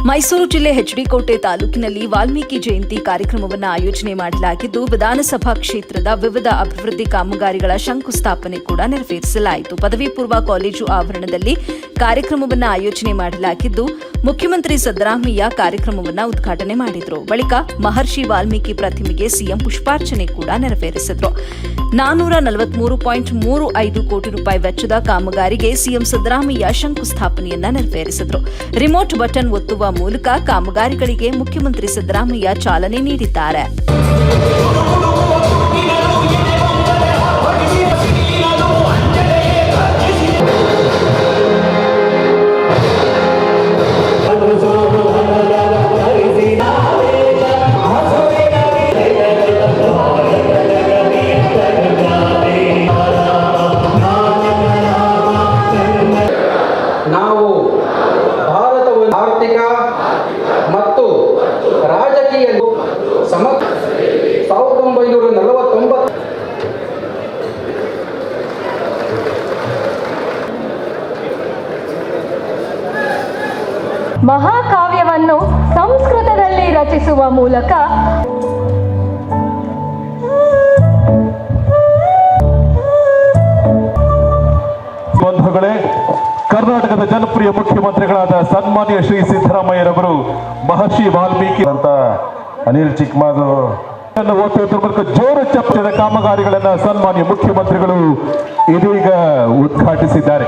ಮೈಸೂರು ಜಿಲ್ಲೆ ಹೆಚ್ಡಿಕೋಟೆ ತಾಲೂಕಿನಲ್ಲಿ ವಾಲ್ಮೀಕಿ ಜಯಂತಿ ಕಾರ್ಯಕ್ರಮವನ್ನು ಆಯೋಜನೆ ಮಾಡಲಾಗಿದ್ದು, ವಿಧಾನಸಭಾ ಕ್ಷೇತ್ರದ ವಿವಿಧ ಅಭಿವೃದ್ಧಿ ಕಾಮಗಾರಿಗಳ ಶಂಕುಸ್ಥಾಪನೆ ಕೂಡ ನೆರವೇರಿಸಲಾಯಿತು. ಪದವಿ ಪೂರ್ವ ಕಾಲೇಜು ಆವರಣದಲ್ಲಿ ಕಾರ್ಯಕ್ರಮವನ್ನು ಆಯೋಜನೆ ಮಾಡಲಾಗಿದ್ದು, ಮುಖ್ಯಮಂತ್ರಿ ಸಿದ್ದರಾಮಯ್ಯ ಕಾರ್ಯಕ್ರಮವನ್ನು ಉದ್ಘಾಟನೆ ಮಾಡಿದರು. ಬಳಿಕ ಮಹರ್ಷಿ ವಾಲ್ಮೀಕಿ ಪ್ರತಿಮೆಗೆ ಸಿಎಂ ಪುಷ್ಪಾರ್ಚನೆ ಕೂಡ ನೆರವೇರಿಸಿದರು. 443.35 ಕೋಟಿ ರೂಪಾಯಿ ವೆಚ್ಚದ ಕಾಮಗಾರಿಗೆ ಸಿಎಂ ಸಿದ್ದರಾಮಯ್ಯ ಶಂಕುಸ್ಥಾಪನೆಯನ್ನ ನೆರವೇರಿಸಿದರು. ರಿಮೋಟ್ ಬಟನ್ ಒತ್ತುವ ಮೂಲಕ ಕಾಮಗಾರಿಗಳಿಗೆ ಮುಖ್ಯಮಂತ್ರಿ ಸಿದ್ದರಾಮಯ್ಯ ಚಾಲನೆ ನೀಡಿದ್ದಾರೆ. ನಾವು ಭಾರತವನ್ನು ಆರ್ಥಿಕ ಮತ್ತು ರಾಜಕೀಯ 1949 ಮಹಾಕಾವ್ಯವನ್ನು ಸಂಸ್ಕೃತದಲ್ಲಿ ರಚಿಸುವ ಮೂಲಕ ಕರ್ನಾಟಕದ ಜನಪ್ರಿಯ ಮುಖ್ಯಮಂತ್ರಿಗಳಾದ ಸನ್ಮಾನ್ಯ ಶ್ರೀ ಸಿದ್ದರಾಮಯ್ಯರವರು ಮಹರ್ಷಿ ವಾಲ್ಮೀಕಿ ಅಂತ ಅನಿಲ್ ಚಿಕ್ಕಮಾದು ಜೋರು ಚಪ್ಪಲಿನ ಕಾಮಗಾರಿಗಳನ್ನು ಸನ್ಮಾನ್ಯ ಮುಖ್ಯಮಂತ್ರಿಗಳು ಇದೀಗ ಉದ್ಘಾಟಿಸಿದ್ದಾರೆ.